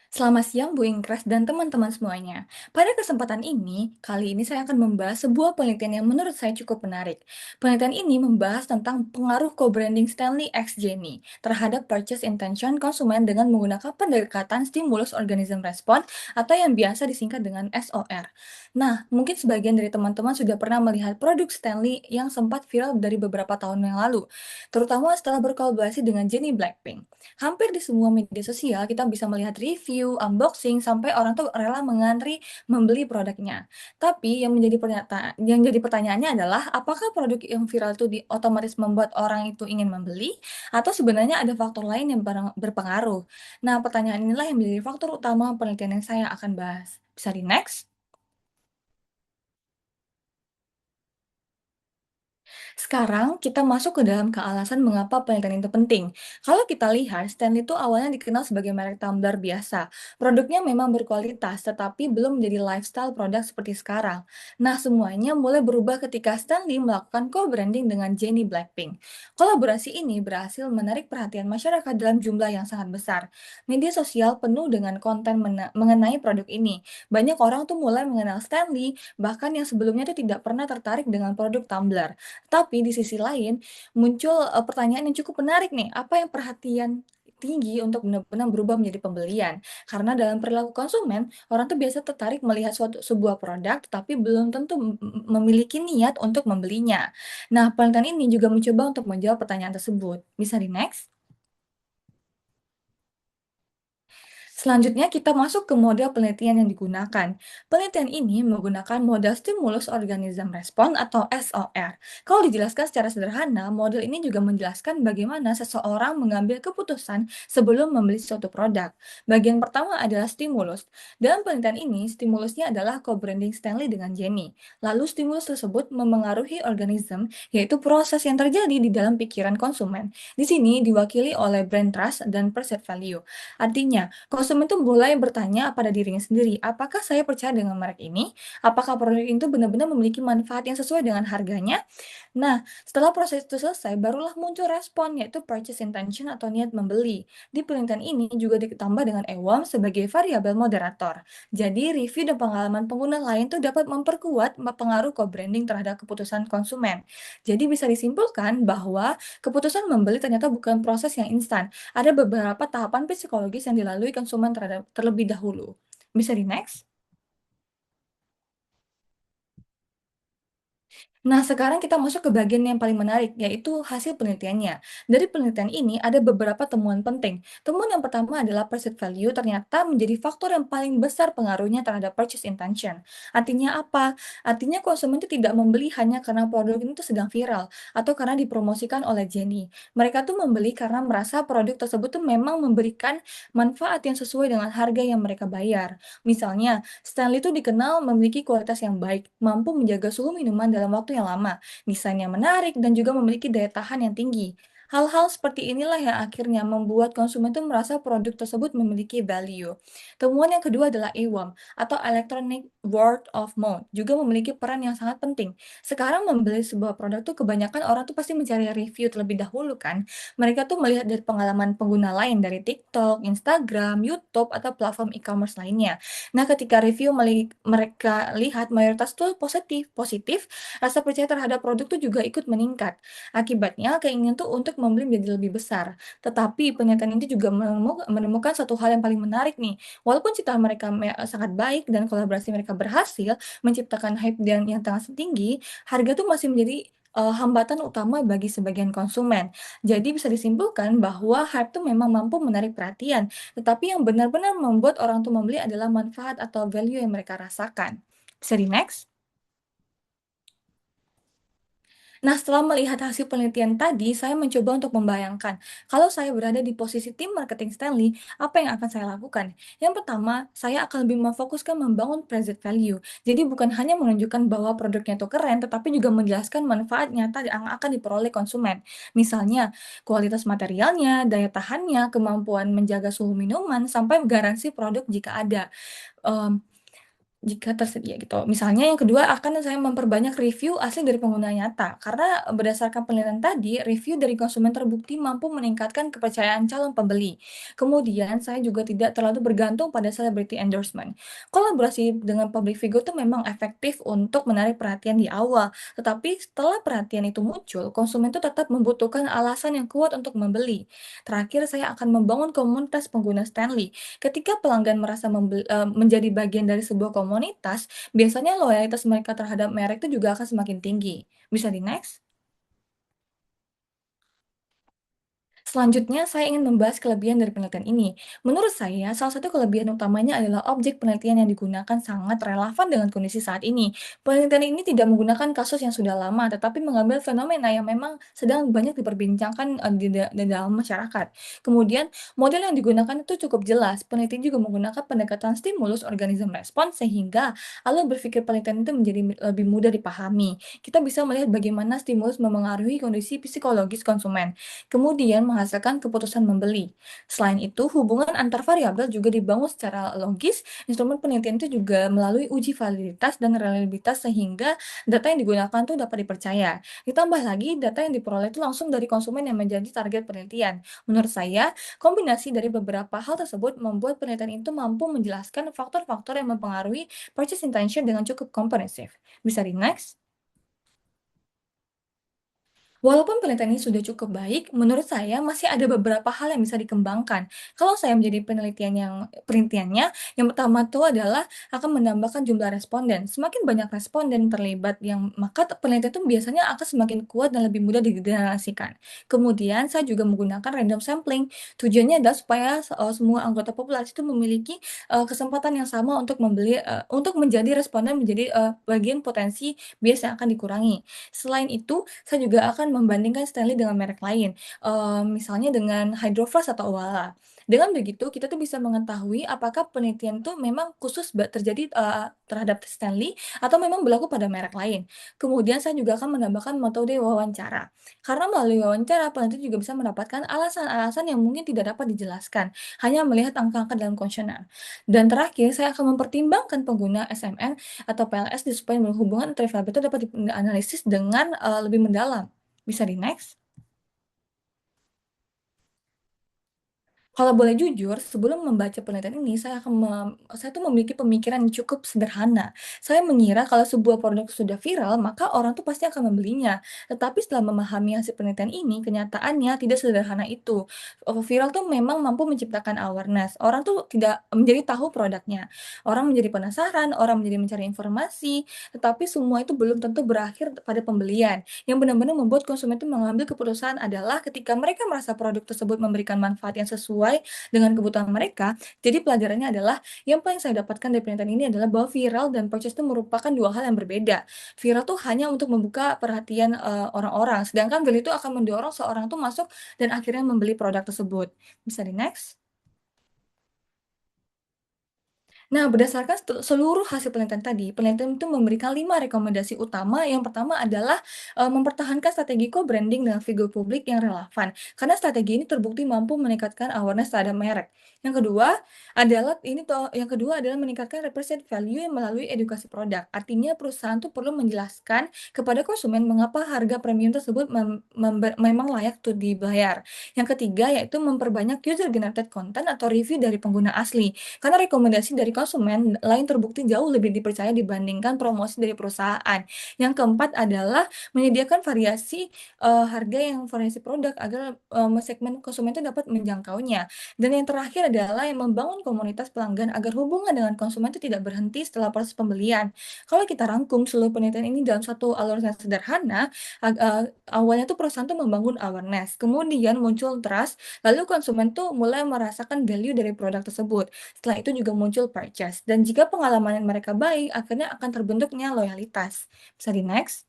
Selamat siang Bu Ingkras dan teman-teman semuanya. Pada kesempatan ini, kali ini saya akan membahas sebuah penelitian yang menurut saya cukup menarik. Penelitian ini membahas tentang pengaruh co-branding Stanley X Jenny terhadap purchase intention konsumen dengan menggunakan pendekatan stimulus organism response atau yang biasa disingkat dengan SOR. Nah, mungkin sebagian dari teman-teman sudah pernah melihat produk Stanley yang sempat viral dari beberapa tahun yang lalu, terutama setelah berkolaborasi dengan Jennie Blackpink. Hampir di semua media sosial kita bisa melihat review, unboxing, sampai orang tuh rela mengantri membeli produknya. Tapi yang jadi pertanyaannya adalah apakah produk yang viral itu otomatis membuat orang itu ingin membeli atau sebenarnya ada faktor lain yang berpengaruh? Nah, pertanyaan inilah yang menjadi faktor utama penelitian yang saya akan bahas. Bisa di next? Sekarang kita masuk ke dalam alasan mengapa penelitian itu penting. Kalau kita lihat, Stanley itu awalnya dikenal sebagai merek tumbler biasa. Produknya memang berkualitas, tetapi belum menjadi lifestyle produk seperti sekarang. Nah, semuanya mulai berubah ketika Stanley melakukan co-branding dengan Jennie Blackpink. Kolaborasi ini berhasil menarik perhatian masyarakat dalam jumlah yang sangat besar. Media sosial penuh dengan konten mengenai produk ini. Banyak orang tuh mulai mengenal Stanley, bahkan yang sebelumnya tuh tidak pernah tertarik dengan produk tumbler. Tapi di sisi lain muncul, pertanyaan yang cukup menarik nih, apa yang perhatian tinggi untuk benar-benar berubah menjadi pembelian? Karena dalam perilaku konsumen, orang tuh biasa tertarik melihat sebuah produk, tapi belum tentu memiliki niat untuk membelinya. Nah, penelitian ini juga mencoba untuk menjawab pertanyaan tersebut. Bisa di-next? Selanjutnya kita masuk ke model penelitian yang digunakan. Penelitian ini menggunakan model stimulus organism response atau SOR. Kalau dijelaskan secara sederhana, model ini juga menjelaskan bagaimana seseorang mengambil keputusan sebelum membeli suatu produk. Bagian pertama adalah stimulus. Dalam penelitian ini, stimulusnya adalah co-branding Stanley dengan Jenny. Lalu stimulus tersebut memengaruhi organism, yaitu proses yang terjadi di dalam pikiran konsumen. Di sini diwakili oleh brand trust dan perceived value. Artinya, konsumen tuh mulai bertanya pada dirinya sendiri, apakah saya percaya dengan merek ini? Apakah produk itu benar-benar memiliki manfaat yang sesuai dengan harganya? Nah, setelah proses itu selesai, barulah muncul respon, yaitu purchase intention atau niat membeli. Di penelitian ini juga ditambah dengan EWAM sebagai variabel moderator. Jadi, review dan pengalaman pengguna lain tuh dapat memperkuat pengaruh co-branding terhadap keputusan konsumen. Jadi bisa disimpulkan bahwa keputusan membeli ternyata bukan proses yang instan. Ada beberapa tahapan psikologis yang dilalui konsumen terlebih dahulu. Bisa di-next? Nah, sekarang kita masuk ke bagian yang paling menarik, yaitu hasil penelitiannya. Dari penelitian ini ada beberapa temuan penting. Temuan yang pertama adalah perceived value ternyata menjadi faktor yang paling besar pengaruhnya terhadap purchase intention. Artinya apa? Artinya konsumen itu tidak membeli hanya karena produk itu sedang viral atau karena dipromosikan oleh Jenny. Mereka tuh membeli karena merasa produk tersebut tuh memang memberikan manfaat yang sesuai dengan harga yang mereka bayar. Misalnya, Stanley itu dikenal memiliki kualitas yang baik, mampu menjaga suhu minuman dalam waktu yang lama, desainnya menarik, dan juga memiliki daya tahan yang tinggi. Hal-hal seperti inilah yang akhirnya membuat konsumen itu merasa produk tersebut memiliki value. Temuan yang kedua adalah EWAM atau Electronic Word of Mouth juga memiliki peran yang sangat penting. Sekarang membeli sebuah produk tuh kebanyakan orang tuh pasti mencari review terlebih dahulu kan. Mereka tuh melihat dari pengalaman pengguna lain dari TikTok, Instagram, YouTube, atau platform e-commerce lainnya. Nah, ketika review mereka lihat mayoritas tuh positif positif, rasa percaya terhadap produk tuh juga ikut meningkat. Akibatnya, keinginan tuh untuk membeli menjadi lebih besar. Tetapi penelitian ini juga menemukan satu hal yang paling menarik nih. Walaupun cita mereka sangat baik dan kolaborasi mereka berhasil menciptakan hype yang sangat tinggi, harga tuh masih menjadi hambatan utama bagi sebagian konsumen. Jadi bisa disimpulkan bahwa hype tuh memang mampu menarik perhatian, tetapi yang benar-benar membuat orang tuh membeli adalah manfaat atau value yang mereka rasakan. Bisa di-next? Nah, setelah melihat hasil penelitian tadi, saya mencoba untuk membayangkan, kalau saya berada di posisi tim marketing Stanley, apa yang akan saya lakukan? Yang pertama, saya akan lebih memfokuskan membangun present value. Jadi bukan hanya menunjukkan bahwa produknya itu keren, tetapi juga menjelaskan manfaat nyata yang akan diperoleh konsumen. Misalnya, kualitas materialnya, daya tahannya, kemampuan menjaga suhu minuman, sampai garansi produk jika ada. Mmm Jika tersedia gitu. Misalnya yang kedua akan saya memperbanyak review asli dari pengguna nyata, karena berdasarkan penelitian tadi, review dari konsumen terbukti mampu meningkatkan kepercayaan calon pembeli. Kemudian saya juga tidak terlalu bergantung pada celebrity endorsement. Kolaborasi dengan public figure itu memang efektif untuk menarik perhatian di awal, tetapi setelah perhatian itu muncul, konsumen itu tetap membutuhkan alasan yang kuat untuk membeli. Terakhir, saya akan membangun komunitas pengguna Stanley. Ketika pelanggan merasa menjadi bagian dari sebuah komunitas, biasanya loyalitas mereka terhadap merek itu juga akan semakin tinggi. Bisa di-next? Selanjutnya, saya ingin membahas kelebihan dari penelitian ini. Menurut saya, salah satu kelebihan utamanya adalah objek penelitian yang digunakan sangat relevan dengan kondisi saat ini. Penelitian ini tidak menggunakan kasus yang sudah lama, tetapi mengambil fenomena yang memang sedang banyak diperbincangkan di dalam masyarakat. Kemudian, model yang digunakan itu cukup jelas. Peneliti juga menggunakan pendekatan stimulus organisme respons sehingga alur berpikir penelitian itu menjadi lebih mudah dipahami. Kita bisa melihat bagaimana stimulus memengaruhi kondisi psikologis konsumen kemudian menghasilkan keputusan membeli. Selain itu, hubungan antar variabel juga dibangun secara logis. Instrumen penelitian itu juga melalui uji validitas dan reliabilitas sehingga data yang digunakan tuh dapat dipercaya. Ditambah lagi, data yang diperoleh itu langsung dari konsumen yang menjadi target penelitian. Menurut saya, kombinasi dari beberapa hal tersebut membuat penelitian itu mampu menjelaskan faktor-faktor yang mempengaruhi purchase intention dengan cukup komprehensif. Bisa di-next? Walaupun penelitian ini sudah cukup baik, menurut saya masih ada beberapa hal yang bisa dikembangkan. Kalau saya menjadi penelitiannya, yang pertama itu adalah akan menambahkan jumlah responden. Semakin banyak responden terlibat maka penelitian itu biasanya akan semakin kuat dan lebih mudah digenerasikan. Kemudian saya juga menggunakan random sampling. Tujuannya adalah supaya semua anggota populasi itu memiliki kesempatan yang sama untuk untuk menjadi responden menjadi bagian potensi bias yang akan dikurangi. Selain itu, saya juga akan membandingkan Stanley dengan merek lain, misalnya dengan Hydro Flask atau Owala. Dengan begitu, kita tuh bisa mengetahui apakah penelitian tuh memang khusus terjadi, terhadap Stanley atau memang berlaku pada merek lain. Kemudian saya juga akan menambahkan metode wawancara. Karena melalui wawancara, peneliti juga bisa mendapatkan alasan-alasan yang mungkin tidak dapat dijelaskan, hanya melihat angka-angka dalam kuesioner. Dan terakhir, saya akan mempertimbangkan pengguna SMN atau PLS supaya hubungan antar variabel itu dapat dianalisis dengan, lebih mendalam. Bisa di-next? Kalau boleh jujur, sebelum membaca penelitian ini, saya tuh memiliki pemikiran yang cukup sederhana. Saya mengira kalau sebuah produk sudah viral, maka orang tuh pasti akan membelinya. Tetapi setelah memahami hasil penelitian ini, kenyataannya tidak sederhana itu. Viral tuh memang mampu menciptakan awareness. Orang tuh tidak menjadi tahu produknya. Orang menjadi penasaran, orang menjadi mencari informasi, tetapi semua itu belum tentu berakhir pada pembelian. Yang benar-benar membuat konsumen itu mengambil keputusan adalah ketika mereka merasa produk tersebut memberikan manfaat yang sesuai dengan kebutuhan mereka. Jadi pelajarannya adalah yang paling saya dapatkan dari penelitian ini adalah bahwa viral dan purchase itu merupakan dua hal yang berbeda. Viral tuh hanya untuk membuka perhatian orang-orang, sedangkan value itu akan mendorong seorang tuh masuk dan akhirnya membeli produk tersebut. Bisa di next? Nah, berdasarkan seluruh hasil penelitian tadi, penelitian itu memberikan 5 rekomendasi utama. Yang pertama adalah mempertahankan strategi co-branding dengan figur publik yang relevan, karena strategi ini terbukti mampu meningkatkan awareness terhadap merek. Yang kedua adalah meningkatkan represent value yang melalui edukasi produk. Artinya perusahaan tuh perlu menjelaskan kepada konsumen mengapa harga premium tersebut memang layak tuh dibayar. Yang ketiga yaitu memperbanyak user generated content atau review dari pengguna asli. Karena rekomendasi dari konsumen lain terbukti jauh lebih dipercaya dibandingkan promosi dari perusahaan. Yang keempat adalah menyediakan variasi produk agar, segmen konsumen itu dapat menjangkaunya. Dan yang terakhir adalah yang membangun komunitas pelanggan agar hubungan dengan konsumen itu tidak berhenti setelah proses pembelian. Kalau kita rangkum seluruh penelitian ini dalam satu alur yang sederhana, awalnya tuh perusahaan tuh membangun awareness, kemudian muncul trust, lalu konsumen tuh mulai merasakan value dari produk tersebut. Setelah itu juga muncul purchase, dan jika pengalaman mereka baik, akhirnya akan terbentuknya loyalitas. Bisa di next?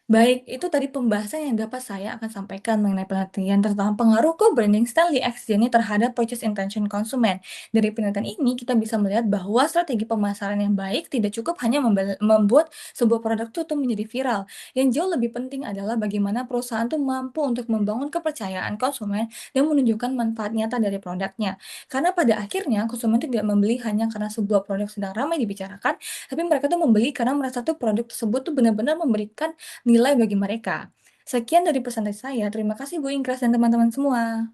Baik, itu tadi pembahasan yang dapat saya akan sampaikan mengenai penelitian tentang pengaruh co-branding Stanley X Jenny terhadap purchase intention konsumen. Dari penelitian ini, kita bisa melihat bahwa strategi pemasaran yang baik tidak cukup hanya membuat sebuah produk itu tuh menjadi viral. Yang jauh lebih penting adalah bagaimana perusahaan tuh mampu untuk membangun kepercayaan konsumen dan menunjukkan manfaat nyata dari produknya. Karena pada akhirnya, konsumen itu tidak membeli hanya karena sebuah produk sedang ramai dibicarakan, tapi mereka tuh membeli karena merasa tuh produk tersebut tuh benar-benar memberikan nilai bagi mereka. Sekian dari pesan dari saya. Terima kasih Bu Ingkras dan teman-teman semua.